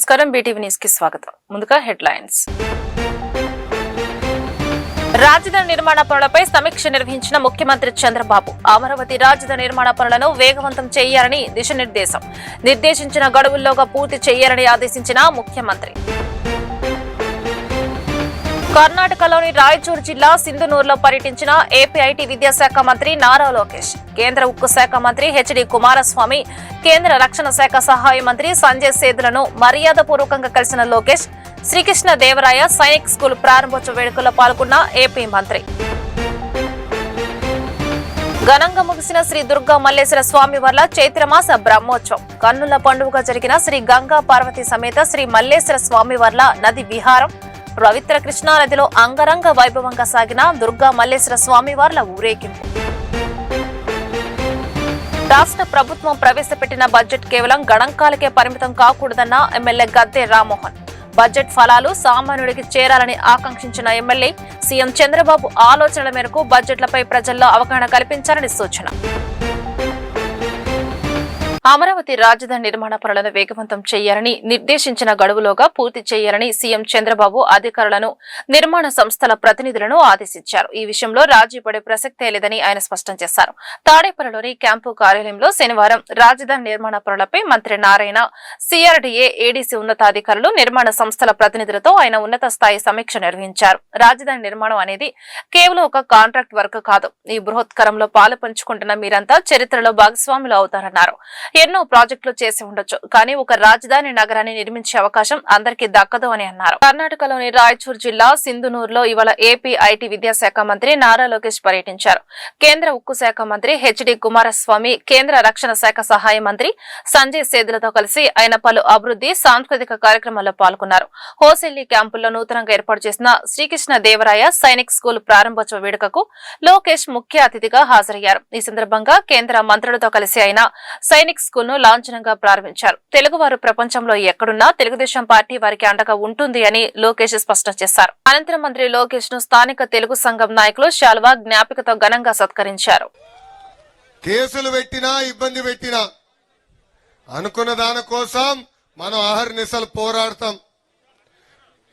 నమస్కారం BTV news కి స్వాగతం. ముందుగా హెడ్లైన్స్. రాజధాని నిర్మాణ పనులపై సమీక్ష నిర్వహించిన ముఖ్యమంత్రి చంద్రబాబు. అమరావతి రాజధాని నిర్మాణ పనులను వేగవంతం చేయాలని దిశానిర్దేశం. నిర్దేశించిన గడువుల్లోగా పూర్తి చేయాలని ఆదేశించిన ముఖ్యమంత్రి. కర్ణాటకలోని రాయచూరు జిల్లా సింధునూరులో పర్యటించిన ఏపీ ఐటీ విద్యాశాఖ మంత్రి నారా లోకేష్. కేంద్ర ఉక్కు శాఖ మంత్రి హెచ్డి కుమారస్వామి, కేంద్ర రక్షణ శాఖ సహాయ మంత్రి సంజయ్ సేతులను మర్యాదపూర్వకంగా కలిసిన లోకేష్ శ్రీకృష్ణ దేవరాయ సైనిక్ స్కూల్ ప్రారంభోత్సవ వేడుకల్లో పాల్గొన్న ఏపీ మంత్రి. ఘనంగా ముగిసిన శ్రీ దుర్గా మల్లేశ్వర స్వామి వార్ల చైత్రమాస బ్రహ్మోత్సవం. కన్నుల పండుగగా జరిగిన శ్రీ గంగా పార్వతి సమేత శ్రీ మల్లేశ్వర స్వామి వార్ల నది విహారం. పవిత్ర కృష్ణానదిలో అంగరంగ వైభవంగా సాగిన దుర్గా మల్లేశ్వర స్వామి వార్ల ఊరేగింపు. రాష్ట్ర ప్రభుత్వం ప్రవేశపెట్టిన బడ్జెట్ కేవలం గణాంకాలకే పరిమితం కాకూడదన్న ఎమ్మెల్యే గద్దె రామ్మోహన్. బడ్జెట్ ఫలాలు సామాన్యుడికి చేరాలని ఆకాంక్షించిన ఎమ్మెల్యే సీఎం చంద్రబాబు ఆలోచనల మేరకు బడ్జెట్లపై ప్రజల్లో అవగాహన కల్పించాలని సూచన. అమరావతి రాజధాని నిర్మాణ పనులను వేగవంతం చేయాలని నిర్దేశించిన గడువులోగా పూర్తి చేయాలని సీఎం చంద్రబాబు అధికారులను, నిర్మాణ సంస్థల ప్రతినిధులను ఆదేశించారు. ఈ విషయంలో రాజీ పడే ప్రసక్తే లేదని ఆయన స్పష్టం చేశారు. తాడేపల్లిలోని క్యాంపు కార్యాలయంలో శనివారం రాజధాని నిర్మాణ పనులపై మంత్రి నారాయణ, సిఆర్డీఏ, ఏడీసీ ఉన్నతాధికారులు, నిర్మాణ సంస్థల ప్రతినిధులతో ఆయన ఉన్నత స్థాయి సమీక్ష నిర్వహించారు. రాజధాని నిర్మాణం అనేది కేవలం ఒక కాంట్రాక్ట్ వర్క్ కాదు. ఈ బృహత్కరంలో పాలు పంచుకుంటున్న మీరంతా చరిత్రలో భాగస్వాములు అవుతారన్నారు. ఎన్నో ప్రాజెక్టులు చేసి ఉండొచ్చు, కానీ ఒక రాజధాని నగరాన్ని నిర్మించే అవకాశం అందరికీ దక్కదు అని అన్నారు. కర్ణాటకలోని రాయచూరు జిల్లా సింధునూరులో ఇవాళ ఏపీ ఐటీ విద్యాశాఖ మంత్రి నారా లోకేష్ పర్యటించారు. కేంద్ర ఉక్కు శాఖ మంత్రి హెచ్డి కుమారస్వామి, కేంద్ర రక్షణ శాఖ సహాయ మంత్రి సంజయ్ సేతులతో కలిసి ఆయన పలు అభివృద్ధి, సాంస్కృతిక కార్యక్రమాల్లో పాల్గొన్నారు. హోసెల్లి క్యాంపుల్లో నూతనంగా ఏర్పాటు చేసిన శ్రీకృష్ణ దేవరాయ సైనిక్ స్కూల్ ప్రారంభోత్సవ వేడుకకు లోకేష్ ముఖ్య అతిథిగా హాజరయ్యారు. ఈ సందర్భంగా కేంద్ర మంత్రులతో కలిసి ఆయన సైనిక్ స్కూల్ ను లాంఛనంగా ప్రారంభించారు. తెలుగువారు ప్రపంచంలో ఎక్కడున్నా తెలుగుదేశం పార్టీ వారికి అండగా ఉంటుంది అని లోకేష్ స్పష్టం చేశారు. అనంతరం మంత్రి లోకేష్ ను స్థానిక తెలుగు సంఘం నాయకులు శాల్వా, జ్ఞాపికతో ఘనంగా సత్కరించారు. కేసులు పెట్టినా, ఇబ్బంది పెట్టినా అనుకున్న దాని కోసం మనం అహర్నిశలు పోరాడతాం.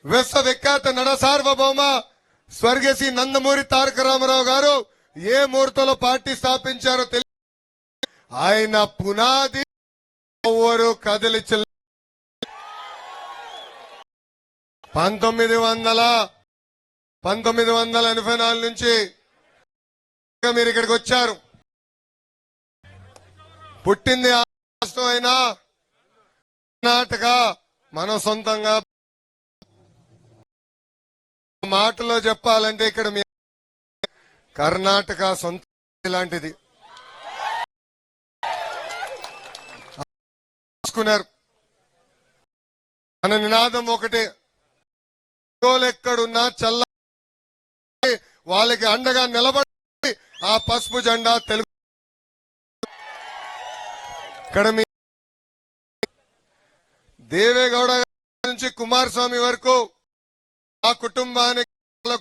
విశ్వవిఖ్యాత నడ సార్వభౌమ స్వర్గశ్రీ నందమూరి తారక రామారావు గారు ఏ ముహూర్తంలో పార్టీ స్థాపించారో తెలియదు. ఆయన పునాది ఎవరు కదిలించ 1984 నుంచి మీరు ఇక్కడికి వచ్చారు. పుట్టింది రాష్ట్రం అయినా కర్ణాటక, మనం సొంతంగా మాటలో చెప్పాలంటే ఇక్కడ మీ కర్ణాటక సొంత లాంటిది. మన నినాదం ఒకటే, ఎక్కడున్నా చల్ల వాళ్ళకి అండగా నిలబడి ఆ పసుపు జెండా తెలుగు. ఇక్కడ మీ దేవేగౌడ నుంచి కుమారస్వామి వరకు ఆ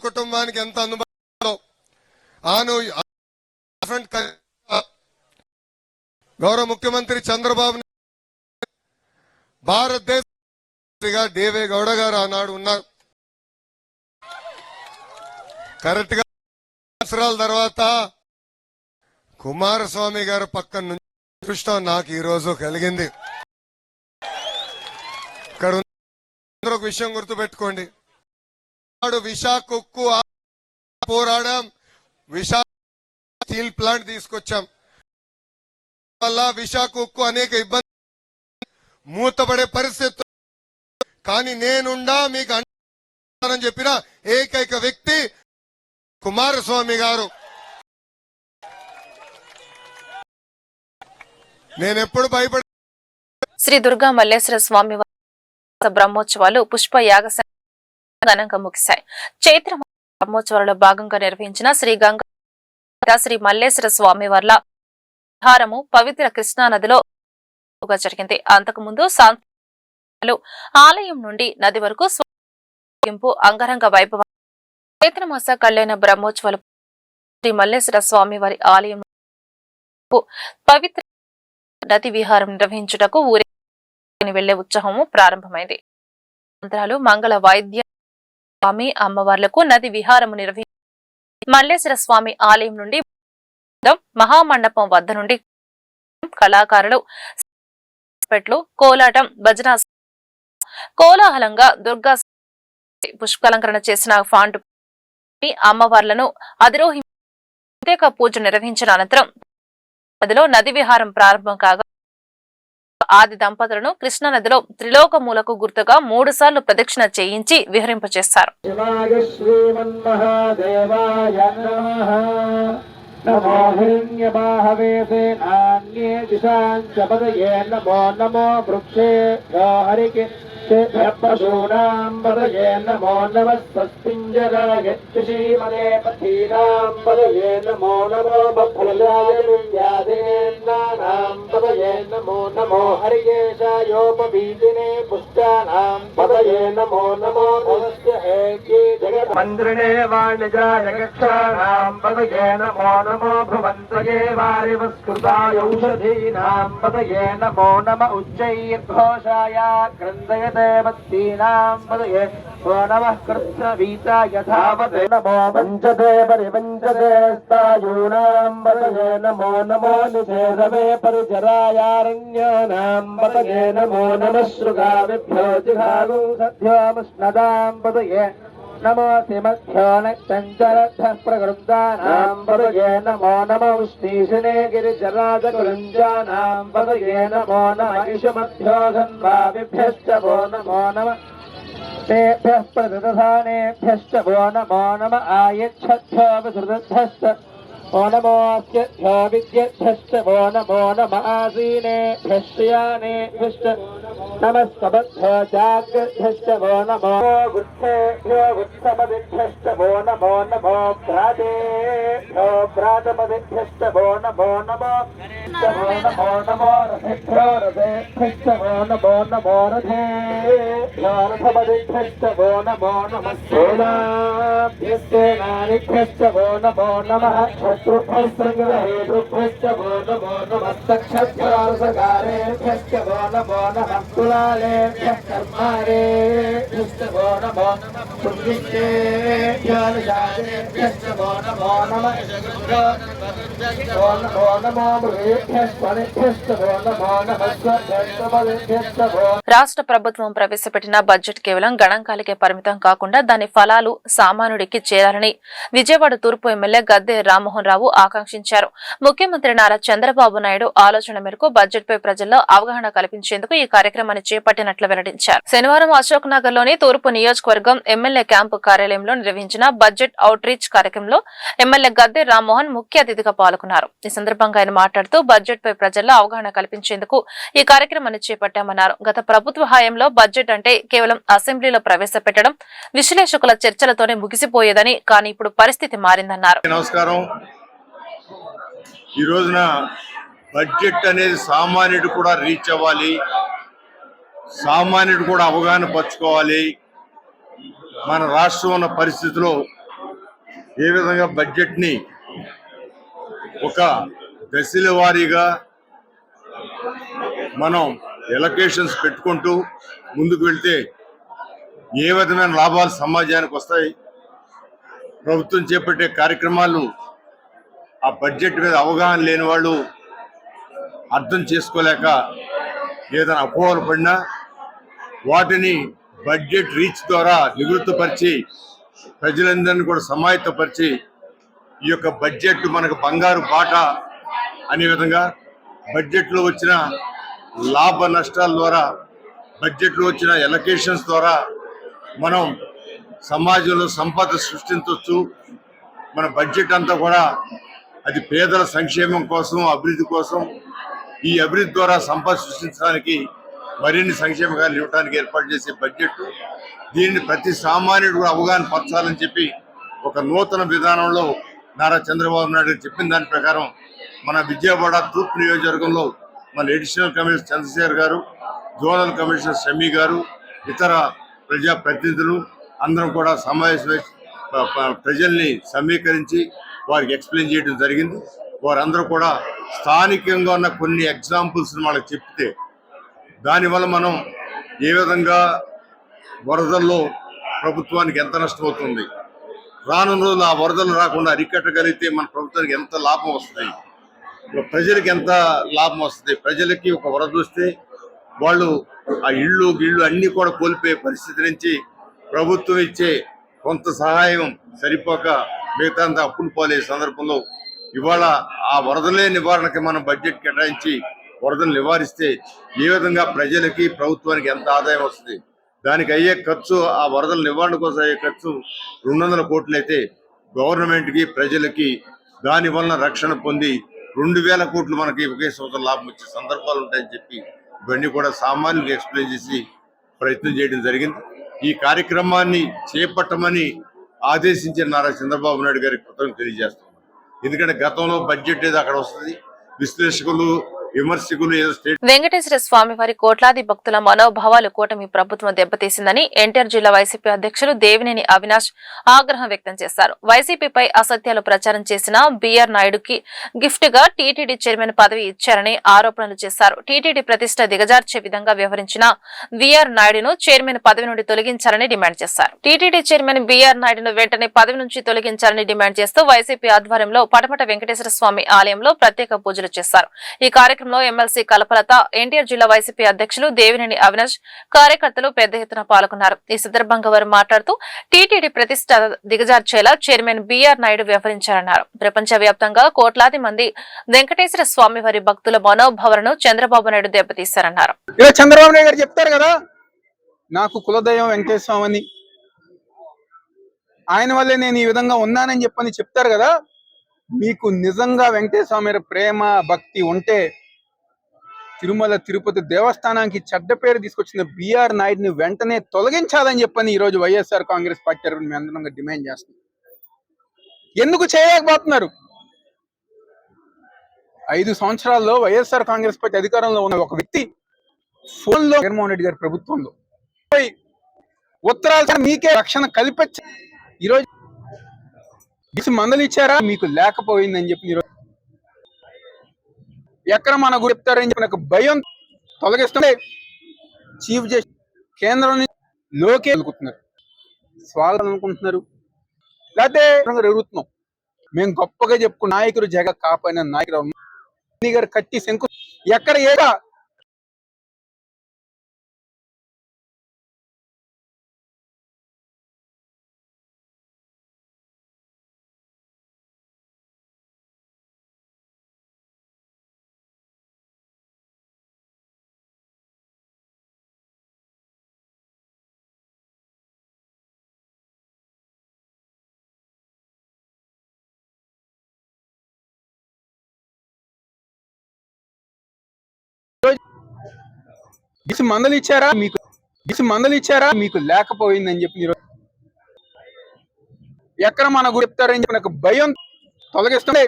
కుటుంబానికి ఎంత అనుభవం. గౌరవ ముఖ్యమంత్రి చంద్రబాబు భారతదేశ దేవేగౌడ గారు ఆనాడు ఉన్నారు. కరెక్ట్ గా సంవత్సరాల తర్వాత కుమారస్వామి గారు పక్కన నుంచి దృష్టం నాకు ఈ రోజు కలిగింది. ఇక్కడ ఒక విషయం గుర్తుపెట్టుకోండి, విశాఖ ఉక్కు పోరాడాం, విశాఖ స్టీల్ ప్లాంట్ తీసుకొచ్చాం. వల్ల విశాఖ ఉక్కు అనేక ఇబ్బంది, మూతపడే పరిస్థితి. కానీ నేనుండా మీకు అని చెప్పిన ఏకైక వ్యక్తి కుమారస్వామి గారు. నేనెప్పుడు భయపడి. శ్రీ దుర్గా మల్లేశ్వర స్వామి బ్రహ్మోత్సవాలు పుష్ప యాగ ఘనంగా ముగిశాయి. చైత్ర బ్రహ్మోత్సవాలలో భాగంగా నిర్వహించిన శ్రీ గంగా శ్రీ మల్లేశ్వర స్వామి వార్ల విహారము పవిత్ర కృష్ణానదిలో జరిగింది. అంతకుముందు ఆలయం నుండి నది వరకు అంగరంగ వైభవం. చైత్రమాస కళ్యాణ బ్రహ్మోత్సవాలు శ్రీ మల్లేశ్వర స్వామి వారి ఆలయం పవిత్ర నది విహారం నిర్వహించుటకు వెళ్లే ఉత్సవము ప్రారంభమైంది. మంత్రాలు, మంగళ వాయిద్య స్వామి అమ్మవార్లకు నది విహారము నిర్వహించి మల్లేశ్వర స్వామి ఆలయం నుండి మహామండపం వద్ద నుండి కళాకారులు కోలాటం, భజన కోలాహలంగా దుర్గా పుష్పలంకరణ చేసిన ఫాంటు అమ్మవార్లను అధిరోహించి ప్రత్యేక పూజ నిర్వహించిన అనంతరం నదిలో నది విహారం ప్రారంభం కాగా ఆది దంపతులను కృష్ణా నదిలో త్రిలోకమూలకు గుర్తుగా 3 సార్లు ప్రదక్షిణ చేయించి విహరింపచేస్తారు. नमो हिरण्यबाहवे नान्ये दिशाञ्च पदये नमो नमो वृक्षेभ्यो हरिकेभ्यः पदये नमो नमः स्वस्तिञ्जराय श्रीमदे पथीनां पदये नमो नमो बफलाय विद्यादेनानां पदये नमो नमो हरिकेशायोपवीतिने पुष्टानां पदये नमो नमो नमस्य एके जगत् मन्त्रिणे वाणिजाय कक्षाणां पदये नमो नमो भुवन्तये वारिवस्कृताय औषधीनां पदये नमो नम उच्चैर्घोषाय क्रन्दयते वत्तीनां पदये ओ नमः कृत्स्नवीता यथावते नमो वञ्चते परिवञ्चते स्थायूनां पदये नमो नमो निषेधवे परिचरायारण्यानां पदये नमो नमः शृगाविभ्यो जिघागुं सद्योमुष्णदां पदये नमो सिमध्यो नक्तञ्चरद्धः प्रगृन्दानां पदये नमो नमो उष्णीषिणे गिरिजराजकुलञ्जानां पदये नमो नम इषमध्यो धन्वाविभ्यश्च वो नमो नमः तेभ्यः प्रतिदधानेभ्यश्च वो नमो नम आयच्छद्भ्यो विसृतभ्यश्च वो नमोऽस्यभ्यो विद्यभ्यश्च वो नमो नम आसीनेभ्यः श्रियानेभ्यश्च नमस्तभ्यो जाग्रभ्यश्च वो नमो गुच्छेभ्यो गुच्छपदिभ्यश्च वो नमो नमो भ्रातेभ्यो भ्रातपदिभ्यश्च वो नमो नमो नमो नमो रथेभ्यो रथेभ्यश्च वो नमो नमो रथेभ्यो रथपदिभ्यश्च वो नमो नमः सेनाभ्यश्च वो नमो नमः शत्रुभ्यः संग्रहेतुभ्यश्च वो नमो नमः सक्षभ्योऽसकारेभ्यश्च वो नमो नमः कुलालेभ्यः कर्मारेभ्यश्च वो नमो नमः पुण्येभ्यो निशाचरेभ्यश्च वो नमो नमः वो नमो मृगेभ्यः स्वनेभ्यश्च वो नमो नमः स्वभ्यश्च वो. రాష్ట్ర ప్రభుత్వం ప్రవేశపెట్టిన బడ్జెట్ కేవలం గణాంకాలకే పరిమితం కాకుండా దాని ఫలాలు సామాన్యుడికి చేరాలని విజయవాడ తూర్పు ఎమ్మెల్యే గద్దె రామ్మోహన్ రావు ఆకాంక్షించారు. ముఖ్యమంత్రి నారా చంద్రబాబు నాయుడు ఆలోచన మేరకు బడ్జెట్ పై ప్రజల్లో అవగాహన కల్పించేందుకు ఈ కార్యక్రమాన్ని చేపట్టినట్లు వెల్లడించారు. శనివారం అశోక్ నగర్ లోని తూర్పు నియోజకవర్గం ఎమ్మెల్యే క్యాంపు కార్యాలయంలో నిర్వహించిన బడ్జెట్ అవుట్ రీచ్ కార్యక్రమంలో ఎమ్మెల్యే గద్దె రామ్మోహన్ ముఖ్య అతిథిగా పాల్గొన్నారు. ఈ సందర్భంగా ఆయన మాట్లాడుతూ బడ్జెట్ పై ప్రజల్లో అవగాహన కల్పించేందుకు ఈ కార్యక్రమాన్ని చేపట్టామన్నారు. గత ప్రభుత్వ హయాంలో బడ్జెట్ అంటే కేవలం అసెంబ్లీలో ప్రవేశపెట్టడం, విశ్లేషకుల చర్చలతోనే ముగిసిపోయేదని, కానీ ఇప్పుడు పరిస్థితి మారిందన్నారు. నమస్కారం. ఈ రోజున బడ్జెట్ అనేది సామాన్యుడు కూడా రీచ్ అవ్వాలి, సామాన్యుడు కూడా అవగాహన పరచుకోవాలి. మన రాష్ట్రం ఉన్న పరిస్థితిలో ఏ విధంగా బడ్జెట్ని ఒక దశల వారీగా మనం ఎలకేషన్స్ పెట్టుకుంటూ ముందుకు వెళ్తే ఏ విధమైన లాభాలు సమాజానికి వస్తాయి, ప్రభుత్వం చేపట్టే కార్యక్రమాలు ఆ బడ్జెట్ మీద అవగాహన లేని వాళ్ళు అర్థం చేసుకోలేక ఏదైనా అపోహలు పడినా వాటిని బడ్జెట్ రీచ్ ద్వారా నివృత్తపరిచి ప్రజలందరినీ కూడా సమాయత్తపరిచి ఈ యొక్క బడ్జెట్ మనకు బంగారు బాట అనే విధంగా బడ్జెట్లో వచ్చిన లాభ నష్టాల ద్వారా, బడ్జెట్లో వచ్చిన ఎలకేషన్స్ ద్వారా మనం సమాజంలో సంపద సృష్టించవచ్చు. మన బడ్జెట్ అంతా కూడా అది పేదల సంక్షేమం కోసం, అభివృద్ధి కోసం, ఈ అభివృద్ధి ద్వారా సంపద సృష్టించడానికి మరిన్ని సంక్షేమ కార్యాలు ఇవ్వడానికి ఏర్పాటు చేసే బడ్జెట్. దీన్ని ప్రతి సామాన్యుడు కూడా అవగాహన పరచాలని చెప్పి ఒక నూతన విధానంలో నారా చంద్రబాబు నాయుడు చెప్పిన దాని ప్రకారం మన విజయవాడ తూర్పు నియోజకవర్గంలో మన అడిషనల్ కమిషనర్ చంద్రశేఖర్ గారు, జోనల్ కమిషనర్ షమీ గారు, ఇతర ప్రజాప్రతినిధులు అందరం కూడా సమావేశమై ప్రజల్ని సమీకరించి వారికి ఎక్స్ప్లెయిన్ చేయడం జరిగింది. వారందరూ కూడా స్థానికంగా ఉన్న కొన్ని ఎగ్జాంపుల్స్ వాళ్ళకి చెప్తే దానివల్ల మనం ఏ విధంగా వరదల్లో ప్రభుత్వానికి ఎంత నష్టమవుతుంది, రానున్న రోజులు ఆ వరదలు రాకుండా అరికట్టగలిగితే మన ప్రభుత్వానికి ఎంత లాభం వస్తుంది, ప్రజలకి ఎంత లాభం వస్తుంది. ప్రజలకి ఒక వరద వస్తే వాళ్ళు ఆ ఇళ్ళు అన్నీ కూడా కోల్పోయే పరిస్థితి నుంచి ప్రభుత్వం ఇచ్చే కొంత సహాయం సరిపోక మిగతా అంతా అప్పులు పాలే సందర్భంలో ఇవాళ ఆ వరదలే నివారణకి మనం బడ్జెట్ కేటాయించి వరదలు నివారిస్తే ఏ విధంగా ప్రజలకి ప్రభుత్వానికి ఎంత ఆదాయం వస్తుంది. దానికి అయ్యే ఖర్చు, ఆ వరదల నివారణ కోసం అయ్యే ఖర్చు 200 కోట్లు అయితే గవర్నమెంట్కి ప్రజలకి దానివల్ల రక్షణ పొంది 2000 కోట్లు మనకి ఒకే సంవత్సరం లాభం వచ్చే సందర్భాలు ఉంటాయని చెప్పి ఇవన్నీ కూడా సామాన్యులకు ఎక్స్ప్లెయిన్ చేసి ప్రయత్నం చేయడం జరిగింది. ఈ కార్యక్రమాన్ని చేపట్టమని ఆదేశించిన నారా చంద్రబాబు నాయుడు గారికి కృతజ్ఞతలు తెలియజేస్తున్నాం. ఎందుకంటే గతంలో బడ్జెట్ ఏదో అక్కడ వస్తుంది, విశ్లేషకులు విమర్శకులు ఏదో స్టేట్. వెంకటేశ్వర స్వామి వారి కోట్లాది భక్తుల మనోభావాలు కూటమి ప్రభుత్వం దెబ్బతీసిందని ఎన్టీఆర్ జిల్లా వైసీపీ అధ్యక్షులు దేవినేని అవినాష్ ఆగ్రహం వ్యక్తం చేశారు. వైసీపీపై అసత్యాలు ప్రచారం చేసిన బీఆర్ నాయుడుకి గిఫ్ట్ గా టీటీడీ చైర్మన్ పదవి ఇచ్చారని ఆరోపణలు చేశారు. టీటీడీ ప్రతిష్ట దిగజార్చే విధంగా వ్యవహరించిన బీఆర్ నాయుడును చైర్మన్ పదవి నుండి తొలగించాలని డిమాండ్ చేశారు. టీటీడీ చైర్మన్ బీఆర్ నాయుడును వెంటనే పదవి నుంచి తొలగించాలని డిమాండ్ చేస్తూ వైసీపీ ఆధ్వర్యంలో పటమట వెంకటేశ్వర స్వామి ఆలయంలో ప్రత్యేక పూజలు చేశారు. ఈ కార్యక్రమంలో ఎమ్మెల్సీ కల్పలత, ఎన్టీఆర్ జిల్లా వైసీపీ అధ్యక్షులు దేవినేని అవినాష్, కార్యకర్తలు పెద్ద ఎత్తున పాల్గొన్నారు. ఈ సందర్భంగా వారు మాట్లాడుతూ టీటీడీ ప్రతిష్ట దిగజార్చేలా చైర్మన్ బీఆర్ నాయుడు వ్యవహరించారన్నారు. ప్రపంచవ్యాప్తంగా కోట్లాది మంది వెంకటేశ్వర స్వామి వారి భక్తుల మనోభావాలను చంద్రబాబు నాయుడు దెబ్బతీశారన్నారు. చంద్రబాబు నాయుడు గారు చెప్తారు కదా, నాకు కులదైవం వెంకటేశ్వర స్వామి, ఆయన వల్లే నేను ఈ విధంగా ఉన్నానని చెప్పని చెప్తారు కదా. మీకు నిజంగా వెంకటేశ్వర స్వామి ప్రేమ భక్తి ఉంటే తిరుమల తిరుపతి దేవస్థానానికి చెడ్డ పేరు తీసుకొచ్చిన బీఆర్ నాయుడిని వెంటనే తొలగించాలని చెప్పని ఈరోజు వైఎస్ఆర్ కాంగ్రెస్ పార్టీ తరఫున మేము అందరం డిమాండ్ చేస్తున్నాం. ఎందుకు చేయలేకపోతున్నారు? 5 సంవత్సరాల్లో వైఎస్ఆర్ కాంగ్రెస్ పార్టీ అధికారంలో ఉన్న ఒక వ్యక్తి ఫోన్లో జగన్మోహన్ రెడ్డి గారి ప్రభుత్వంలో ఉత్తరాలు మీకే రక్షణ కల్పించి ఈరోజు మందలు ఇచ్చారా? మీకు లేకపోయిందని చెప్పి ఈరోజు ఎక్కడ మన గురి చెప్తారని చెప్పి నాకు భయం తొలగిస్తుంటే చీఫ్ జస్టిస్ కేంద్రం నుంచి లోకే అనుకుంటున్నారు, స్వాగతం అనుకుంటున్నారు, లేకపోతే ఎరుగుతున్నాం. మేము గొప్పగా చెప్పుకున్న నాయకుడు జగన్ కాపాడిన నాయకుడు గారు కట్టి శంకు ఎక్కడ ఏడా మందలు ఇచ్చారా? మీకు లేకపోయిందని చెప్పి ఈరోజు ఎక్కడ మన గురి చెప్తారని చెప్పి నాకు భయం తొలగిస్తుంటే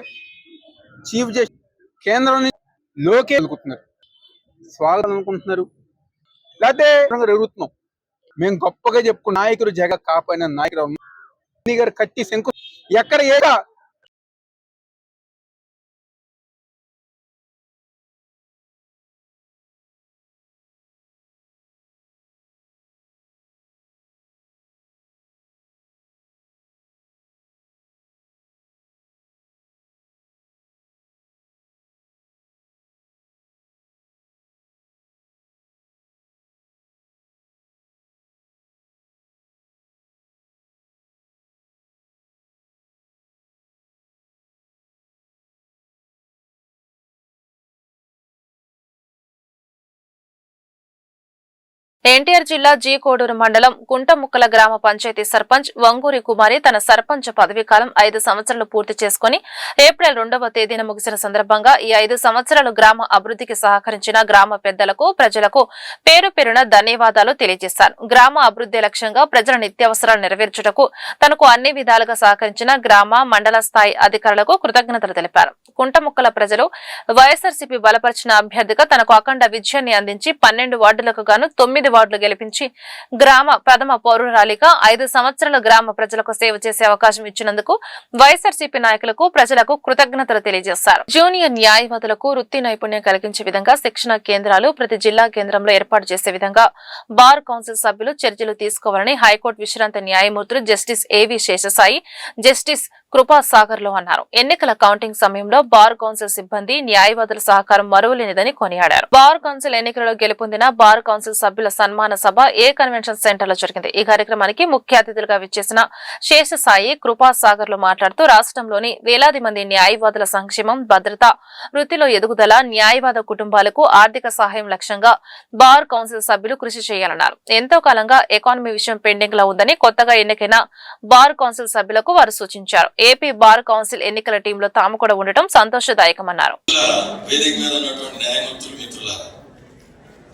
చీఫ్ జస్టిస్ కేంద్రం నుంచి లోకే అనుకుంటున్నారు, స్వాగతం అనుకుంటున్నారు, లేకపోతే ఎరుగుతున్నాం. మేము గొప్పగా చెప్పుకున్న నాయకుడు జగన్ కాపాడిన నాయకుడు గారు కట్టి శంకు ఎక్కడ ఏడా ఎన్టీఆర్ జిల్లా జీ కోడూరు మండలం కుంటముక్కల గ్రామ పంచాయతీ సర్పంచ్ వంగూరి కుమారి తన సర్పంచ్ పదవీ కాలం 5 సంవత్సరాలు పూర్తి చేసుకుని ఏప్రిల్ 2వ తేదీన ముగిసిన సందర్భంగా ఈ 5 సంవత్సరాలు గ్రామ అభివృద్ధికి సహకరించిన గ్రామ పెద్దలకు, ప్రజలకు పేరు పేరున ధన్యవాదాలు తెలియజేశారు. గ్రామ అభివృద్ధి లక్ష్యంగా ప్రజల నిత్యావసరాలు నెరవేర్చుటకు తనకు అన్ని విధాలుగా సహకరించిన గ్రామ, మండల స్థాయి అధికారులకు కృతజ్ఞతలు తెలిపారు. కుంటముక్కల ప్రజలు వైఎస్ఆర్సీపీ బలపరిచిన అభ్యర్థిగా తనకు అఖండ విజయాన్ని అందించి 12 వార్డులకు గాను 9 వార్డులు గెలిపించి గ్రామ ప్రథమ పౌరురాలిగా 5 సంవత్సరాల గ్రామ ప్రజలకు సేవ చేసే అవకాశం ఇచ్చినందుకు వైఎస్ఆర్సీపీ నాయకులకు ప్రజలకు కృతజ్ఞతలు తెలియజేశారు. జూనియర్ న్యాయవాదులకు వృత్తి నైపుణ్యం కలిగించే విధంగా శిక్షణ కేంద్రాలు ప్రతి జిల్లా కేంద్రంలో ఏర్పాటు చేసే విధంగా బార్ కౌన్సిల్ సభ్యులు చర్యలు తీసుకోవాలని హైకోర్టు విశ్రాంత న్యాయమూర్తులు జస్టిస్ ఏవి శేషసాయి, జస్టిస్ కృపా సాగర్ లో అన్నారు. ఎన్నికల కౌంటింగ్ సమయంలో బార్ కౌన్సిల్ సిబ్బంది న్యాయవాదుల సహకారం మరువలేనిదని కొనియాడారు. బార్ కౌన్సిల్ ఎన్నికలలో గెలుపొందిన బార్ కౌన్సిల్ సభ్యుల సన్మాన సభ ఏ కన్వెన్షన్ సెంటర్ లో జరిగింది. ఈ కార్యక్రమానికి ముఖ్య అతిథులుగా విచ్చేసిన శేషసాయి కృపా సాగర్ లో మాట్లాడుతూ రాష్ట్రంలోని వేలాది మంది న్యాయవాదుల సంక్షేమం, భద్రత, వృత్తిలో ఎదుగుదల, న్యాయవాద కుటుంబాలకు ఆర్థిక సహాయం లక్ష్యంగా బార్ కౌన్సిల్ సభ్యులు కృషి చేయాలన్నారు. ఎంతో కాలంగా ఎకానమీ విషయం పెండింగ్ లో ఉందని కొత్తగా ఎన్నికైన బార్ కౌన్సిల్ సభ్యులకు వారు సూచించారు. ఏపీ బార్ కౌన్సిల్ ఎన్నికల టీంలో తాము కూడా ఉండటం సంతోషదాయకమన్నారు. వేదిక మీద ఉన్నటువంటి న్యాయమూర్తులు మిత్రులారా,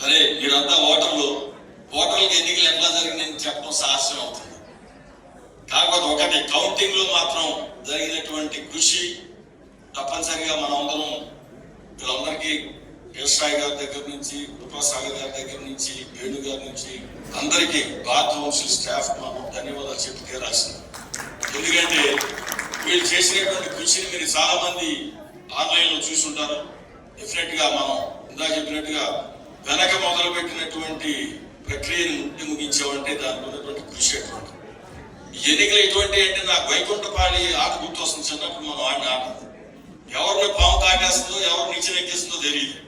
అరే మీరంతా ఓటర్లకు ఎన్నికలు ఎట్లా జరిగిందని చెప్పడం సాహసం అవుతుంది. కాకపోతే ఒకటి కౌంటింగ్ లో మాత్రం జరిగినటువంటి కృషి తప్పనిసరిగా మనం అందరం వీళ్ళందరికీ కేశరాయ్ గారి దగ్గర నుంచి, కృపాసాగర్ గారి దగ్గర నుంచి, వేణు గారి నుంచి అందరికీ బార్ కౌన్సిల్ స్టాఫ్ మనం ధన్యవాదాలు చెప్పి తీరాల్సింది. ఎందుకంటే వీళ్ళు చేసినటువంటి కృషిని మీరు చాలా మంది ఆన్లైన్ లో చూసుంటారు. డెఫినెట్ గా మనం ఇందా చెప్పినట్టుగా వెనక మొదలు పెట్టినటువంటి ప్రక్రియను ముగించామంటే దానికి ఉన్నటువంటి కృషి ఎటువంటి ఎన్నికలు ఎటువంటి అంటే నాకు వైకుంఠపాళి ఆట గుర్తు వస్తుంది. చిన్నప్పుడు మనం ఆడిన ఆట ఎవరిని పాము కాటేస్తుందో ఎవరు నిచ్చెన ఎక్కిస్తుందో తెలియదు.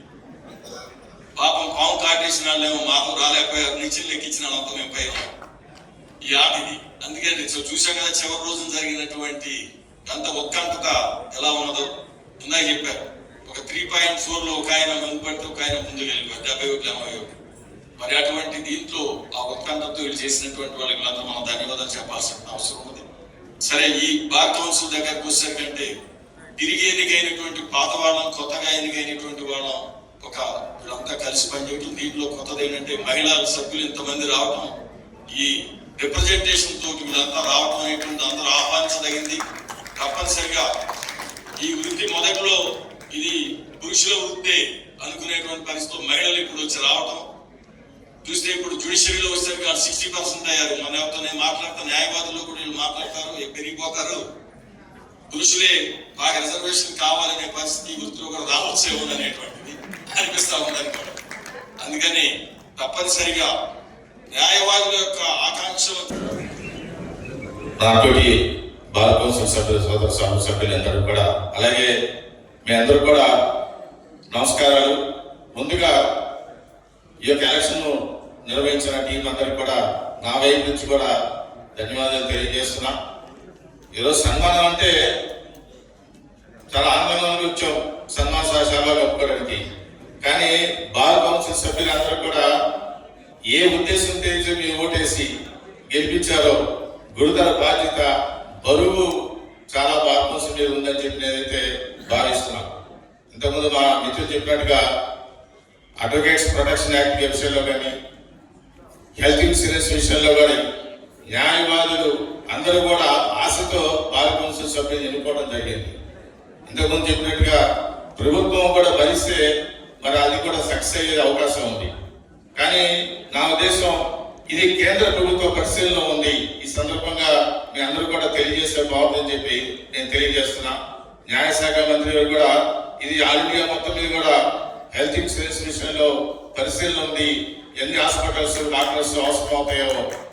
పాపం పాము కాటేసిన వాళ్ళేమో మాకు రాలేకపోయారు, నిచ్చెనలు ఎక్కించిన వాళ్ళంతా మేము పైన ఈ ఆట ఇది. అందుకని చూసాం కదా చివరి రోజున జరిగినటువంటి అంత ఉత్కంఠత ఎలా ఉన్నదో ఇందాక చెప్పారు. ఒక 3.4 లో ఒక ఆయన ముందు పడితే ఒక ఆయన ముందుకు వెళ్ళిపోయారు, 71-81. మరి అటువంటి దీంట్లో ఆ ఉత్కంఠతో వీళ్ళు చేసినటువంటి వాళ్ళకి అందరూ మనం ధన్యవాదాలు చెప్పాల్సిన అవసరం ఉంది. సరే, ఈ బార్ కౌన్సిల్ దగ్గరకు వచ్చేసరికంటే తిరిగి ఎన్నికైనటువంటి పాత వాళ్ళం, కొత్తగా ఎన్నికైనటువంటి వాళ్ళం ఒక వీళ్ళంతా కలిసి పనిచేయడం. దీంట్లో కొత్తది ఏంటంటే మహిళా సభ్యులు ఇంతమంది రావడం, ఈ రిప్రజెంటేషన్ తోటి వీళ్ళంతా రావడం అనేటువంటి అందరూ ఆహ్వానించదగింది. తప్పనిసరిగా ఈ వృత్తి మొదట్లో ఇది పురుషుల వృత్తి అనుకునేటువంటి పరిస్థితిలో మహిళలు ఇప్పుడు వచ్చి రావటం చూస్తే ఇప్పుడు జ్యుడిషియరీలో వచ్చేసరికి 60% అయ్యారు. మన ఎవరితో మాట్లాడతారు, న్యాయవాదులు కూడా వీళ్ళు మాట్లాడతారు, పెరిగిపోతారు. పురుషులే బాగా రిజర్వేషన్ కావాలనే పరిస్థితి వృత్తిలో కూడా రావచ్చేమో అనేటువంటిది అనిపిస్తా ఉంది. అందుకని తప్పనిసరిగా న్యాయవాదుల యొక్క ఆకాంక్షలు నాతోటి బార్ కౌన్సిల్ సోదర సభ్యులందరూ కూడా, అలాగే మీ అందరూ కూడా నమస్కారాలు. ముందుగా ఈ యొక్క ఎలక్షన్ నిర్వహించిన టీం అందరికి కూడా నా వైపు నుంచి కూడా ధన్యవాదాలు తెలియజేస్తున్నా. ఈరోజు సన్మానం అంటే చాలా ఆనందంగా వచ్చాం సన్మాన శాఖలో ఒప్పుకోవడానికి. కానీ బార్ కౌన్సిల్ సభ్యులందరూ కూడా ఏ ఉద్దేశంతో మీరు ఓటేసి గెలిపించారో గురుతర బాధ్యత, బరువు చాలా బార్ కౌన్సిల్ మీద ఉందని చెప్పి నేనైతే భావిస్తున్నాను. ఇంతకుముందు మా మిత్రులు చెప్పినట్టుగా అడ్వకేట్స్ ప్రొటెక్షన్ యాక్ట్ విషయంలో కానీ, హెల్త్ ఇన్సూరెన్స్ విషయంలో కానీ న్యాయవాదులు అందరూ కూడా ఆశతో బార్ కౌన్సిల్ సభ్యులు ఎన్నుకోవడం జరిగింది. ఇంతకుముందు చెప్పినట్టుగా ప్రభుత్వం కూడా భరిస్తే మరి అది కూడా సక్సెస్ అయ్యే అవకాశం ఉంది. కానీ నా ఉద్దేశం ఇది కేంద్ర ప్రభుత్వ పరిశీలనలో ఉంది. ఈ సందర్భంగా మీ అందరూ కూడా తెలియజేస్తే బాగుందని చెప్పి నేను తెలియజేస్తున్నా. న్యాయశాఖ మంత్రి గారు కూడా ఇది ఆల్ ఇండియా మొత్తం మీద కూడా హెల్త్ ఇన్సూరెన్స్ విషయంలో పరిశీలన ఉంది. ఎన్ని హాస్పిటల్స్, డాక్టర్స్ అవసరం అవుతాయో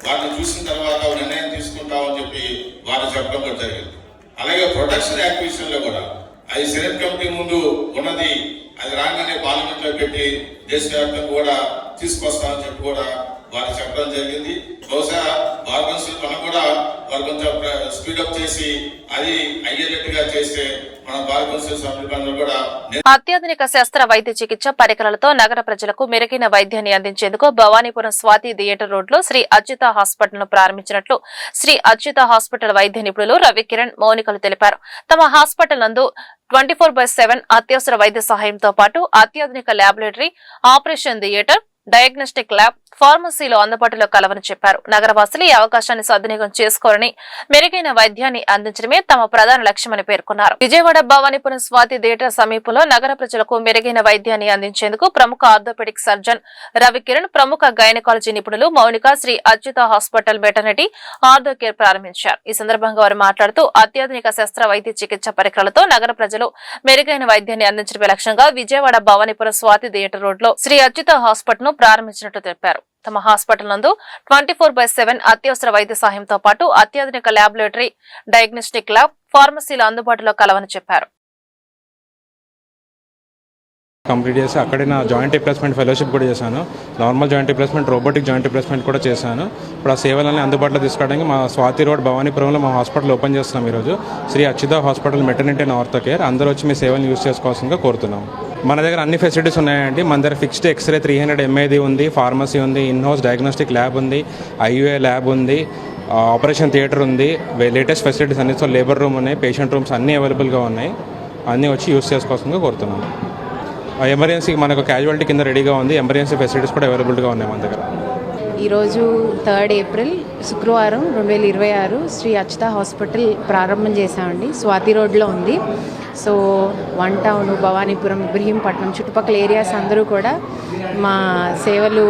వాటిని చూసిన తర్వాత నిర్ణయం తీసుకుంటామని చెప్పి వారు చెప్పడం కూడా జరిగింది. అలాగే ప్రొటెక్షన్ యాక్ట్ విషయంలో కూడా అది సెనెట్ కమిటీ ముందు ఉన్నది, అది రాగానే పార్లమెంట్ లో పెట్టి దేశవ్యాప్తంగా కూడా తీసుకొస్తామని చెప్పి కూడా వారు చెప్పడం జరిగింది. బహుశా బార్ కౌన్సిల్ మనం కూడా వారు కొంచెం స్పీడప్ చేసి అది అయ్యేటట్టుగా చేస్తే మన బార్ కౌన్సిల్ సభ్యులందరూ కూడా. అత్యాధునిక శస్త్ర వైద్య చికిత్స పరికరాలతో నగర ప్రజలకు మెరుగైన వైద్యాన్ని అందించేందుకు భవానీపురం స్వాతి థియేటర్ రోడ్ లో శ్రీ అచ్యుత హాస్పిటల్ ను ప్రారంభించినట్లు శ్రీ అచ్యుత హాస్పిటల్ వైద్య నిపుణులు రవికిరణ్, మౌనికలు తెలిపారు. తమ హాస్పిటల్ నందు 24/7 అత్యవసర వైద్య సహాయంతో పాటు అత్యాధునిక laboratory, operation theatre, diagnostic lab, ఫార్మసీలో అందుబాటులో కలవని చెప్పారు. నగరవాసులు ఈ అవకాశాన్ని సద్వినియోగం చేసుకోవాలని, మెరుగైన వైద్యాన్ని అందించడమే తమ ప్రధాన లక్ష్యమని పేర్కొన్నారు. విజయవాడ భవానీపురం స్వాతి థియేటర్ సమీపంలో నగర ప్రజలకు మెరుగైన వైద్యాన్ని అందించేందుకు ప్రముఖ ఆర్థోపెడిక్ సర్జన్ రవికిరణ్, ప్రముఖ గైనకాలజీ నిపుణులు Mounika Sri Achyuta hospital maternity ortho care ప్రారంభించారు. ఈ సందర్భంగా వారు మాట్లాడుతూ అత్యాధునిక శస్త్ర వైద్య చికిత్స పరికరాలతో నగర ప్రజలు మెరుగైన వైద్యాన్ని అందించడమే లక్ష్యంగా విజయవాడ భవానీపురం స్వాతి థియేటర్ రోడ్ లో శ్రీ అచ్యుత హాస్పిటల్ ను ప్రారంభించినట్లు తెలిపారు. తమ హాస్పిటల్ నందు 24/7 అత్యవసర వైద్య సహాయంతో పాటు అత్యాధునిక ల్యాబొరేటరీ, డయాగ్నోస్టిక్ ల్యాబ్, ఫార్మసీలు అందుబాటులో కలవని చెప్పారు. కంప్లీట్ చేసి అక్కడే నా జాయింట్ రిప్లేస్మెంట్ ఫెలోషిప్ కూడా చేశాను. Normal joint replacement, robotic joint replacement కూడా చేశాను. ఇప్పుడు ఆ సేవలన్నీ అందుబాటులో తీసుకోవడానికి మా స్వాతి రోడ్ భవానీపురంలో మా హాస్పిటల్ ఓపెన్ చేస్తున్నాం ఈరోజు. Sri Achyuta hospital maternity and ortho care. అందరూ వచ్చి మీ సేవలను యూజ్ చేసుకోవాల్సిందిగా కోరుతున్నాం. మన దగ్గర అన్ని ఫెసిలిటీస్ ఉన్నాయండి. మన దగ్గర ఫిక్స్డ్ ఎక్స్రే 300 MID ఉంది, ఫార్మసీ ఉంది, ఇన్ హౌస్ డయాగ్నోస్టిక్ ల్యాబ్ ఉంది, IUA ల్యాబ్ ఉంది, ఆపరేషన్ థియేటర్ ఉంది, లేటెస్ట్ ఫెసిలిటీస్ అన్ని. సో లేబర్ రూమ్ ఉన్నాయి, పేషెంట్ రూమ్స్ అన్నీ అవైలబుల్గా ఉన్నాయి. అన్నీ వచ్చి యూజ్ చేసుకోవాల్సిందిగా కోరుతున్నాం. ఎమర్జెన్సీకి మనకు క్యాజువాలిటీ కింద రెడీగా ఉంది. ఎమర్జెన్సీ ఫెసిలిటీస్ కూడా అవైలబుల్గా ఉన్నాయి మన దగ్గర. ఈరోజు 3rd ఏప్రిల్ శుక్రవారం 2026 శ్రీ అచ్యుత హాస్పిటల్ ప్రారంభం చేశామండి. స్వాతి రోడ్లో ఉంది. సో 1 టౌన్, భవానీపురం, ఇబ్రహీంపట్నం చుట్టుపక్కల ఏరియాస్ అందరూ కూడా మా సేవలు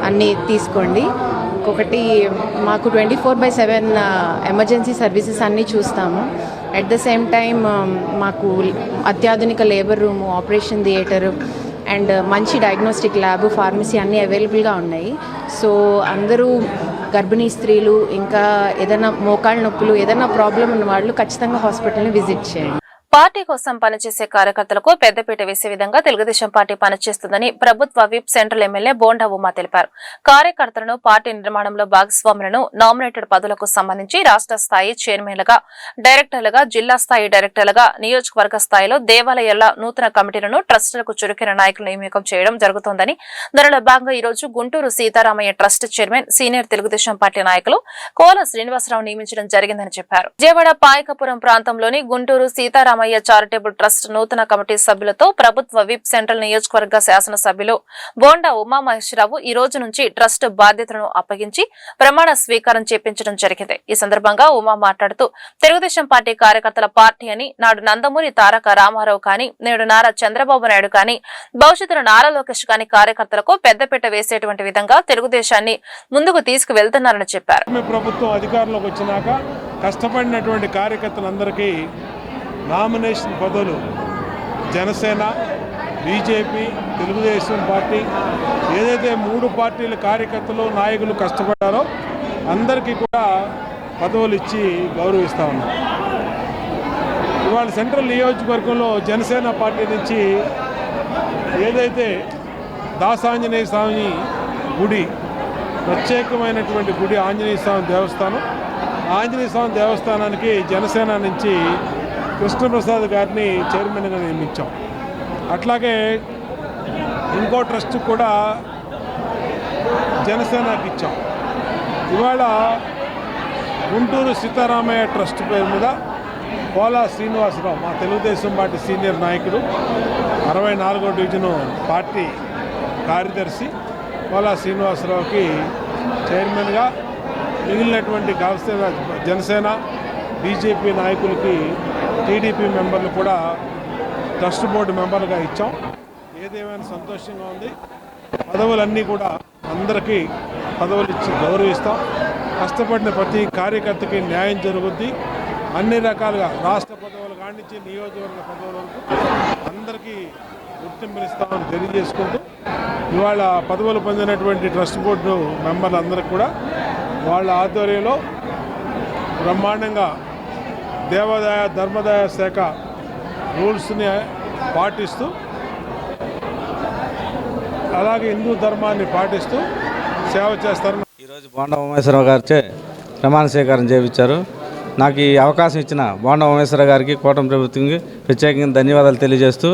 అన్నీ తీసుకోండి. ఇంకొకటి మాకు 24/7 ఎమర్జెన్సీ సర్వీసెస్ అన్నీ చూస్తాము. అట్ ద సేమ్ టైం మాకు అత్యాధునిక labour room, operation theatre and మంచి డయాగ్నోస్టిక్ ల్యాబ్, ఫార్మసీ అన్నీ అవైలబుల్గా ఉన్నాయి. సో అందరూ గర్భిణీ స్త్రీలు, ఇంకా ఏదైనా మోకాళ్ళ నొప్పులు, ఏదైనా ప్రాబ్లం ఉన్న వాళ్ళు ఖచ్చితంగా హాస్పిటల్ని విజిట్ చేయండి. పార్టీ కోసం పనిచేసే కార్యకర్తలకు పెద్దపీట వేసే విధంగా తెలుగుదేశం పార్టీ పనిచేస్తుందని ప్రభుత్వ whip central MLA bonda Uma తెలిపారు. కార్యకర్తలను పార్టీ నిర్మాణంలో భాగస్వాములను నామినేటెడ్ పదవులకు సంబంధించి రాష్ట్ర స్థాయి చైర్మన్లుగా, డైరెక్టర్లుగా, జిల్లా స్థాయి డైరెక్టర్లుగా, నియోజకవర్గ స్థాయిలో దేవాలయాల నూతన కమిటీలను ట్రస్టులకు చురుకైన నాయకులు నియామకం చేయడం జరుగుతోందని, దానిలో భాగంగా ఈ రోజు Gunturu Seetharamaiah trust chairman, senior Telugu Desam party నాయకులు కోల శ్రీనివాసరావు నియమించడం జరిగిందని చెప్పారు. విజయవాడ పాయకపురం ప్రాంతంలోని గుంటూరు సీతారామయ్య చారిటబుల్ ట్రస్ట్ నూతన కమిటీ సభ్యులతో ప్రభుత్వ విప్ సెంట్రల్ నియోజకవర్గ శాసనసభ్యులు బోండా ఉమామహేశ్వరరావు ఈ రోజు నుంచి ట్రస్ట్ బాధ్యతలను అప్పగించి ప్రమాణ స్వీకారం చేపించడం జరిగింది. ఈ సందర్భంగా ఉమా మాట్లాడుతూ తెలుగుదేశం పార్టీ కార్యకర్తల పార్టీ అని, నాడు నందమూరి తారక రామారావు కానీ, నేడు నారా చంద్రబాబు నాయుడు కానీ, భవిష్యత్తులో నారా లోకేష్ కానీ కార్యకర్తలకు పెద్దపీట వేసేటువంటి విధంగా తెలుగుదేశాన్ని ముందుకు తీసుకువెళ్తున్నారని చెప్పారు. ప్రభుత్వం అధికారంలోకి వచ్చినాక కష్టపడినటువంటి కార్యకర్తలందరికీ నామినేషన్ పదవులు జనసేన, బీజేపీ, తెలుగుదేశం పార్టీ ఏదైతే 3 పార్టీల కార్యకర్తలు, నాయకులు కష్టపడ్డారో అందరికీ కూడా పదవులు ఇచ్చి గౌరవిస్తూ ఉన్నారు. ఇవాళ సెంట్రల్ నియోజకవర్గంలో జనసేన పార్టీ నుంచి ఏదైతే దాసాంజనేయ స్వామి గుడి, ప్రత్యేకమైనటువంటి గుడి ఆంజనేయ స్వామి దేవస్థానం, ఆంజనేయ స్వామి దేవస్థానానికి జనసేన నుంచి కృష్ణప్రసాద్ గారిని చైర్మన్గా నియమించాం. అట్లాగే ఇంకో ట్రస్ట్ కూడా జనసేనకి ఇచ్చాం. ఇవాళ గుంటూరు సీతారామయ్య ట్రస్ట్ పేరు మీద కోలా శ్రీనివాసరావు, మా తెలుగుదేశం పార్టీ సీనియర్ నాయకుడు, 64వ డివిజను పార్టీ కార్యదర్శి కోలా శ్రీనివాసరావుకి చైర్మన్గా, మిగిలినటువంటి జనసేన, బీజేపీ నాయకులకి, టీడీపీ మెంబర్లు కూడా ట్రస్ట్ బోర్డు మెంబర్లుగా ఇచ్చాం. ఏదేమైనా సంతోషంగా ఉంది. పదవులన్నీ కూడా అందరికీ పదవులు ఇచ్చి గౌరవిస్తాం. కష్టపడిన ప్రతి కార్యకర్తకి న్యాయం జరుగుద్ది. అన్ని రకాలుగా రాష్ట్ర పదవులు కానించి నియోజకవర్గ పదవుల వరకు అందరికీ గుర్తింపునిస్తామని తెలియజేసుకుంటూ, ఇవాళ పదవులు పొందినటువంటి ట్రస్ట్ బోర్డు మెంబర్లందరికీ కూడా వాళ్ళ ఆధ్వర్యంలో బ్రహ్మాండంగా దేవాదాయ ధర్మదాయ శాఖ రూల్స్ని పాటిస్తూ, అలాగే హిందూ ధర్మాన్ని పాటిస్తూ సేవ చేస్తారు. ఈరోజు బోండా ఉమేశ్వరరావు గారిచే ప్రమాణ స్వీకారం చేయించారు. నాకు ఈ అవకాశం ఇచ్చిన బోండా ఉమేశ్వరరావు గారికి, కూటమి ప్రభుత్వంకి ప్రత్యేకంగా ధన్యవాదాలు తెలియజేస్తూ,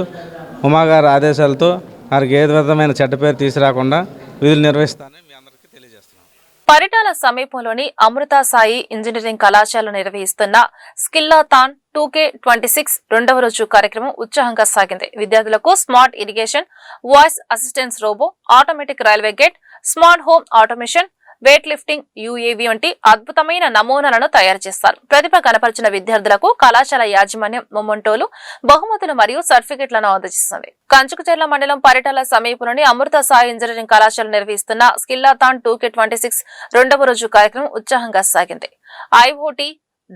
ఉమాగారి ఆదేశాలతో వారికి ఏ విధమైన చెడ్డ పేరు తీసుకురాకుండా విధులు నిర్వహిస్తానని మీ అందరికీ తెలియజేస్తున్నాను. పరిటాల సమీపంలోని అమృత సాయి ఇంజనీరింగ్ కళాశాల నిర్వహిస్తున్న స్కిల్లాథాన్ 2K26 రెండవ రోజు కార్యక్రమం ఉత్సాహంగా సాగింది. విద్యార్థులకు smart irrigation, voice assistance robo, automatic railway gate, smart home automation, weight lifting, UAV వంటి అద్భుతమైన నమూనాలను తయారు చేస్తారు. ప్రతిభ కనపరిచిన విద్యార్థులకు కళాశాల యాజమాన్యం మొమెంటోలు, బహుమతులు మరియు సర్టిఫికెట్లను అందజేస్తుంది. కంచుకుచెర్ల మండలం పరిటాల సమీపంలోని అమృత సాయి ఇంజనీరింగ్ కళాశాల నిర్వహిస్తున్న స్కిల్లాథాన్ 2K26 రెండవ రోజు కార్యక్రమం ఉత్సాహంగా సాగింది. ఐఓటీ,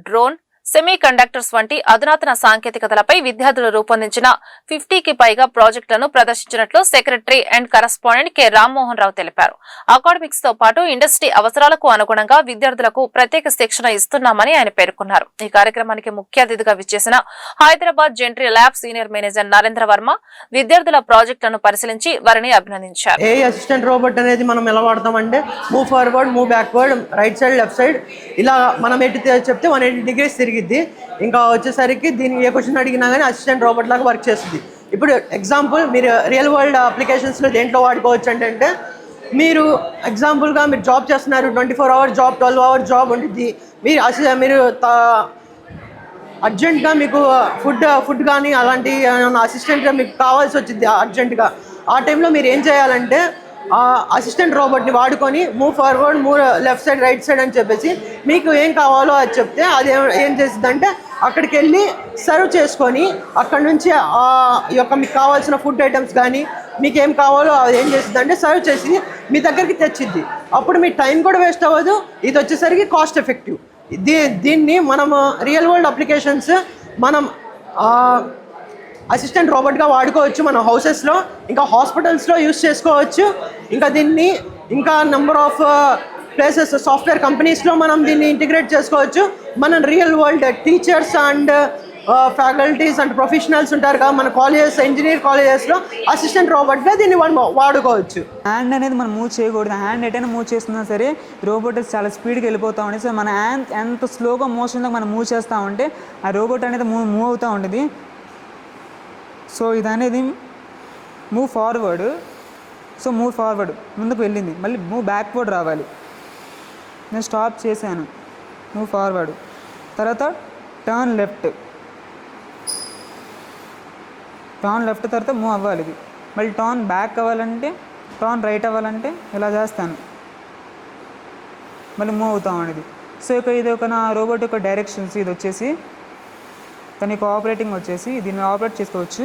డ్రోన్, సెమీ కండక్టర్స్ వంటి అధునాతన సాంకేతికతలపై విద్యార్థులు రూపొందించిన 50కి పైగా ప్రాజెక్టులను ప్రదర్శించినట్లు secretary and correspondent K Rammohan Rao తెలిపారు. అకాడమిక్స్ తో పాటు ఇండస్ట్రీ అవసరాలకు అనుగుణంగా విద్యార్థులకు ప్రత్యేక శిక్షణ ఇస్తున్నామని ఆయన పేర్కొన్నారు. ఈ కార్యక్రమానికి ముఖ్య అతిథిగా విచ్చేసిన Hyderabad Gentry lab senior manager Narendra Varma విద్యార్థుల ప్రాజెక్టులను పరిశీలించి వారిని అభినందించారు. ఏ అసిస్టెంట్ రోబోట్ అనేది మనం ఎలా వాడతామంటే move forward, move backward, right side, left side ఇలా మనం ఎటు చెప్తే 180 degrees తిరిగిద్ది. ఇంకా వచ్చేసరికి దీన్ని ఏ క్వశ్చన్ అడిగినా కానీ అసిస్టెంట్ రోబోట్ లాగా వర్క్ చేస్తుంది. ఇప్పుడు ఎగ్జాంపుల్ మీరు రియల్ వరల్డ్ అప్లికేషన్స్లో దేంట్లో వాడుకోవచ్చు అంటే మీరు ఎగ్జాంపుల్గా మీరు జాబ్ చేస్తున్నారు, 24 hours జాబ్, 12 hours జాబ్ ఉంటుంది. మీరు అర్జెంట్గా మీకు ఫుడ్ కానీ అలాంటి అసిస్టెంట్గా మీకు కావాల్సి వచ్చింది అర్జెంటుగా. ఆ టైంలో మీరు ఏం చేయాలంటే అసిస్టెంట్ రోబోట్ని వాడుకొని move forward, move left side, right side అని చెప్పేసి మీకు ఏం కావాలో అది చెప్తే అది ఏం చేస్తుందంటే అక్కడికి వెళ్ళి సర్వ్ చేసుకొని అక్కడ నుంచి మీకు కావాల్సిన ఫుడ్ ఐటమ్స్ కానీ మీకు ఏం కావాలో అది ఏం చేస్తుందంటే సర్వ్ చేసి మీ దగ్గరికి తెచ్చిద్ది. అప్పుడు మీ టైం కూడా వేస్ట్ అవ్వదు. ఇది వచ్చేసరికి కాస్ట్ ఎఫెక్టివ్. దీన్ని మనం రియల్ వరల్డ్ అప్లికేషన్స్ మనం అసిస్టెంట్ రోబోట్గా వాడుకోవచ్చు మన హౌసెస్లో, ఇంకా హాస్పిటల్స్లో యూస్ చేసుకోవచ్చు. ఇంకా దీన్ని ఇంకా నెంబర్ ఆఫ్ ప్లేసెస్ సాఫ్ట్వేర్ కంపెనీస్లో మనం దీన్ని ఇంటిగ్రేట్ చేసుకోవచ్చు. మన real world teachers and faculties and professionals ఉంటారు కదా మన కాలేజెస్, ఇంజనీర్ కాలేజెస్లో అసిస్టెంట్ రోబోట్గా దీన్ని వాడుకోవచ్చు. హ్యాండ్ అనేది మనం మూవ్ చేయకూడదు. హ్యాండ్ ఎటైనా మూవ్ చేస్తున్నా సరే రోబోట్ చాలా స్పీడ్గా వెళ్ళిపోతూ ఉంటుంది. సో మన హ్యాండ్ ఎంత స్లోగా మోషన్లో మనం మూవ్ చేస్తూ ఉంటే ఆ రోబోట్ అనేది మూవ్ అవుతూ ఉంటుంది. సో ఇది అనేది move forward, so move forward ముందుకు వెళ్ళింది, మళ్ళీ మూవ్ బ్యాక్వర్డ్ రావాలి. నేను స్టాప్ చేశాను, మూవ్ ఫార్వర్డ్, తర్వాత టర్న్ లెఫ్ట్ తర్వాత మూవ్ అవ్వాలి. ఇది మళ్ళీ టర్న్ బ్యాక్ అవ్వాలంటే, టర్న్ రైట్ అవ్వాలంటే ఇలా చేస్తాను, మళ్ళీ మూవ్ అవుతాం అనేది. సో ఇది ఒక నా రోబోట్ యొక్క డైరెక్షన్స్. ఇది వచ్చేసి దాని ఆపరేటింగ్ వచ్చేసి దీన్ని ఆపరేట్ చేసుకోవచ్చు.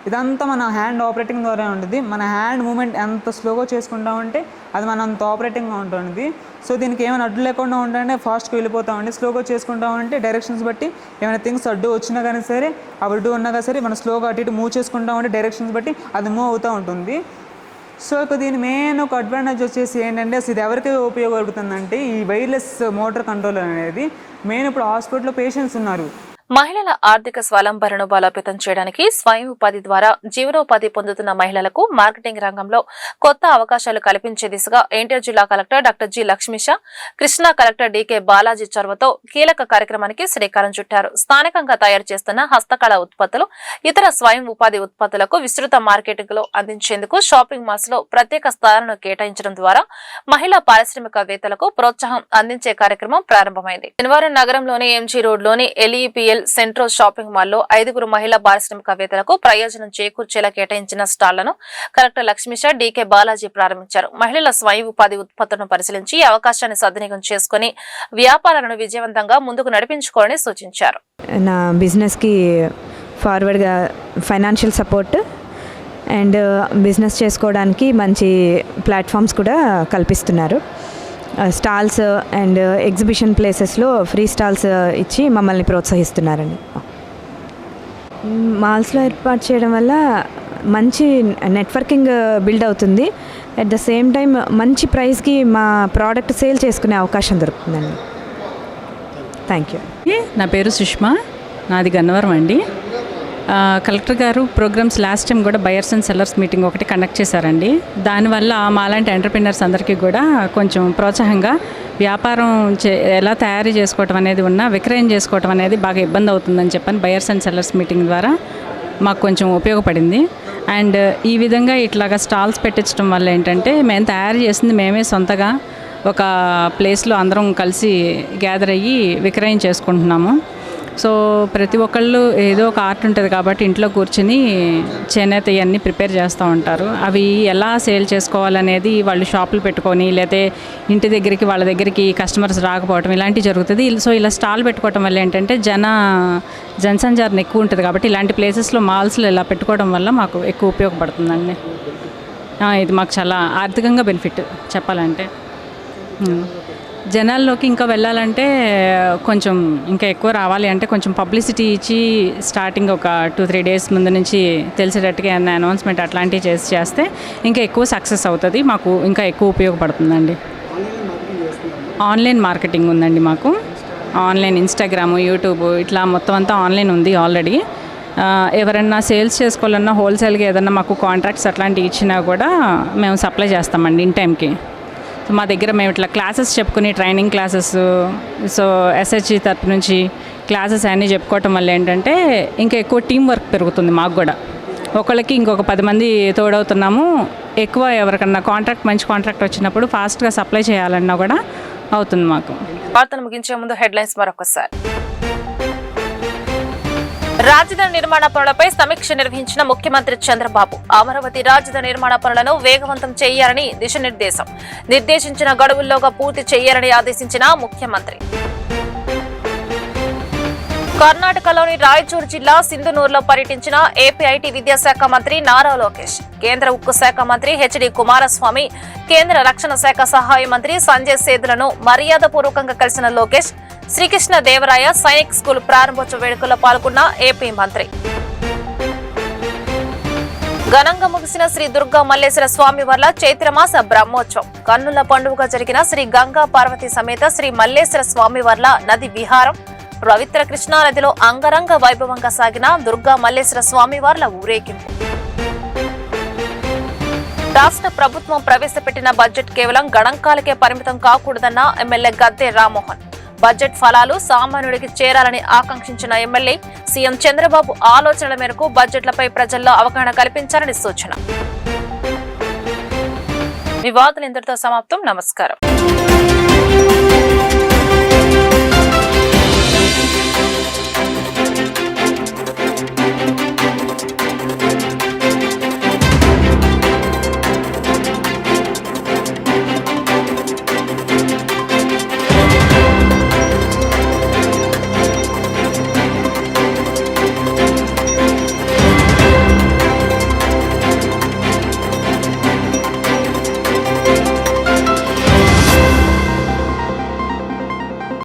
ఇదంతా మన హ్యాండ్ ఆపరేటింగ్ ద్వారా ఉంటుంది. మన హ్యాండ్ మూమెంట్ ఎంత స్లోగా చేసుకుంటా ఉంటే అది మన అంత ఆపరేటింగ్గా ఉంటుంది. సో దీనికి ఏమైనా అడ్డు లేకుండా ఉంటే ఫాస్ట్గా వెళ్ళిపోతూ ఉంటే, స్లోగా చేసుకుంటా ఉంటే డైరెక్షన్స్ బట్టి ఏమైనా థింగ్స్ అడ్డు వచ్చినా కానీ సరే, అడ్డు ఉన్నా సరే మనం స్లోగా అటు ఇటు మూవ్ చేసుకుంటా ఉంటే డైరెక్షన్స్ బట్టి అది మూవ్ అవుతూ ఉంటుంది. సో దీని మెయిన్ ఒక అడ్వాంటేజ్ వచ్చేసి ఏంటంటే అసలు ఇది ఎవరికి ఉపయోగపడుతుందంటే ఈ వైర్లెస్ మోటార్ కంట్రోలర్ అనేది మెయిన్ ఇప్పుడు హాస్పిటల్లో పేషెంట్స్ ఉన్నారు. మహిళల ఆర్థిక స్వలంబనను బలోపేతం చేయడానికి స్వయం ఉపాధి ద్వారా జీవనోపాధి పొందుతున్న మహిళలకు మార్కెటింగ్ రంగంలో కొత్త అవకాశాలు కల్పించే దిశగా ఎన్టీఆర్ జిల్లా collector doctor G Lakshmisha, Krishna collector DK Balaji చొరవతో కీలక కార్యక్రమానికి శ్రీకారం చుట్టారు. స్థానికంగా తయారు చేస్తున్న హస్తకళ ఉత్పత్తులు, ఇతర స్వయం ఉపాధి ఉత్పత్తులకు విస్తృత మార్కెటింగ్ లో అందించేందుకు షాపింగ్ మాల్స్ లో ప్రత్యేక స్థానాలను కేటాయించడం ద్వారా మహిళా పారిశ్రామికవేత్తలకు ప్రోత్సాహం అందించే కార్యక్రమం ప్రారంభమైంది. శనివారం నగరంలోని ఎంజీ రోడ్లోని ఎల్ఈపీఎల్ సెంట్రల్ షాపింగ్ మాల్లో 5 మహిళా పారిశ్రామికవేత్తలకు ప్రయోజనం చేకూర్చేలా కేటాయించిన స్టాళ్లను కలెక్టర్ లక్ష్మీష, డికే బాలాజీ ప్రారంభించారు. మహిళల స్వయం ఉపాధి ఉత్పత్తులను పరిశీలించి అవకాశాన్ని సద్వినియోగం చేసుకుని వ్యాపారాలను విజయవంతంగా ముందుకు నడిపించుకోవాలని సూచించారు. నా బిజినెస్కి ఫార్వర్డ్గా ఫైనాన్షియల్ సపోర్ట్ అండ్ బిజినెస్ చేసుకోవడానికి మంచి ప్లాట్ఫామ్స్ కూడా కల్పిస్తున్నారు. స్టాల్స్ అండ్ ఎగ్జిబిషన్ ప్లేసెస్లో ఫ్రీ స్టాల్స్ ఇచ్చి మమ్మల్ని ప్రోత్సహిస్తున్నారండి. మాల్స్లో ఏర్పాటు చేయడం వల్ల మంచి నెట్వర్కింగ్ బిల్డ్ అవుతుంది. అట్ ద సేమ్ టైం మంచి ప్రైస్కి మా ప్రోడక్ట్ సేల్ చేసుకునే అవకాశం దొరుకుతుందండి. Thank you. నా పేరు సుష్మా, నాది గన్నవరం అండి. కలెక్టర్ గారు ప్రోగ్రామ్స్ లాస్ట్ టైం కూడా బయర్స్ అండ్ సెల్లర్స్ మీటింగ్ ఒకటి కండక్ట్ చేశారండి. దానివల్ల మాలాంటి ఎంటర్ప్రినర్స్ అందరికీ కూడా కొంచెం ప్రోత్సాహంగా వ్యాపారం ఎలా తయారు చేసుకోవటం అనేది విక్రయం చేసుకోవటం అనేది బాగా ఇబ్బంది అవుతుందని చెప్పని బయర్స్ అండ్ సెల్లర్స్ మీటింగ్ ద్వారా మాకు కొంచెం ఉపయోగపడింది. అండ్ ఈ విధంగా ఇట్లాగా స్టాల్స్ పెట్టించడం వల్ల ఏంటంటే మేము తయారు చేసింది మేమే సొంతగా ఒక ప్లేస్లో అందరం కలిసి గ్యాదర్ అయ్యి విక్రయం చేసుకుంటున్నాము. సో ప్రతి ఒక్కళ్ళు ఏదో ఒక ఆర్ట్ ఉంటుంది కాబట్టి ఇంట్లో కూర్చుని చేనేత ఇవన్నీ ప్రిపేర్ చేస్తూ ఉంటారు. అవి ఎలా సేల్ చేసుకోవాలనేది వాళ్ళు షాపులు పెట్టుకొని లేకపోతే ఇంటి దగ్గరికి వాళ్ళ దగ్గరికి కస్టమర్స్ రాకపోవడం ఇలాంటివి జరుగుతుంది. సో ఇలా స్టాల్ పెట్టుకోవడం వల్ల ఏంటంటే జనసంచారం ఎక్కువ ఉంటుంది కాబట్టి ఇలాంటి ప్లేసెస్లో మాల్స్లో ఇలా పెట్టుకోవడం వల్ల మాకు ఎక్కువ ఉపయోగపడుతుందండి. ఇది మాకు చాలా ఆర్థికంగా బెనిఫిట్ చెప్పాలంటే. జనాల్లోకి ఇంకా వెళ్ళాలంటే కొంచెం ఇంకా ఎక్కువ రావాలి అంటే కొంచెం పబ్లిసిటీ ఇచ్చి స్టార్టింగ్ ఒక 2-3 డేస్ ముందు నుంచి తెలిసేటట్టుగా ఏమైనా అనౌన్స్మెంట్ అట్లాంటివి చేస్తే ఇంకా ఎక్కువ సక్సెస్ అవుతుంది, మాకు ఇంకా ఎక్కువ ఉపయోగపడుతుందండి. ఆన్లైన్ మార్కెటింగ్ ఉందండి మాకు. ఆన్లైన్ ఇన్స్టాగ్రాము, యూట్యూబ్ ఇట్లా మొత్తం అంతా ఆన్లైన్ ఉంది ఆల్రెడీ. ఎవరన్నా సేల్స్ చేసుకోవాలన్నా హోల్సేల్గా ఏదన్నా మాకు కాంట్రాక్ట్స్ అట్లాంటివి ఇచ్చినా కూడా మేము సప్లై చేస్తామండి ఇన్ టైంకి. మా దగ్గర మేము ఇట్లా క్లాసెస్ చెప్పుకుని ట్రైనింగ్ క్లాసెస్, సో SHG తరపు నుంచి క్లాసెస్ అన్నీ చెప్పుకోవటం వల్ల ఏంటంటే ఇంకా ఎక్కువ టీం వర్క్ పెరుగుతుంది మాకు కూడా. ఒకళ్ళకి ఇంకొక 10 మంది తోడవుతున్నాము. ఎక్కువ ఎవరికన్నా మంచి కాంట్రాక్ట్ వచ్చినప్పుడు ఫాస్ట్గా సప్లై చేయాలన్నా కూడా అవుతుంది మాకు. వార్తను ముగించే ముందు హెడ్లైన్స్ మరొకసారి. రాజధాని నిర్మాణ పనులపై సమీక్ష నిర్వహించిన ముఖ్యమంత్రి చంద్రబాబు. అమరావతి రాజధాని నిర్మాణ పనులను వేగవంతం చేయాలని నిర్దేశించిన గడువుల్లోగా పూర్తి చేయాలని ఆదేశించిన ముఖ్యమంత్రి. కర్ణాటకలోని రాయచూరు జిల్లా సింధునూరులో పర్యటించిన ఏపీ ఐటీ విద్యాశాఖ మంత్రి నారా లోకేష్. కేంద్ర ఉక్కు శాఖ మంత్రి హెచ్డి కుమారస్వామి, కేంద్ర రక్షణ శాఖ సహాయ మంత్రి సంజయ్ సేతులను మర్యాదపూర్వకంగా కలిసిన లోకేష్ శ్రీకృష్ణ దేవరాయ సైనిక్ స్కూల్ ప్రారంభోత్సవ వేడుకల్లో పాల్గొన్న ఏపీ మంత్రి. ఘనంగా ముగిసిన శ్రీ దుర్గా మల్లేశ్వర స్వామి వార్ల చైత్రమాస బ్రహ్మోత్సవం. కన్నుల పండుగగా జరిగిన శ్రీ గంగా పార్వతి సమేత శ్రీ మల్లేశ్వర స్వామి వార్ల నది విహారం. పవిత్ర కృష్ణానదిలో అంగరంగ వైభవంగా సాగిన దుర్గా మల్లేశ్వర స్వామి వార్ల ఊరేగింపు. రాష్ట్ర ప్రభుత్వం ప్రవేశపెట్టిన బడ్జెట్ కేవలం గణాంకాలకే పరిమితం కాకూడదన్న ఎమ్మెల్యే గద్దె రామ్మోహన్. బడ్జెట్ ఫలాలు సామాన్యుడికి చేరాలని ఆకాంక్షించిన ఎమ్మెల్యే సీఎం చంద్రబాబు ఆలోచనల మేరకు బడ్జెట్లపై ప్రజల్లో అవగాహన కల్పించాలని సూచన. ఈ వార్తలు ఇంతటితో సమాప్తం. నమస్కారం.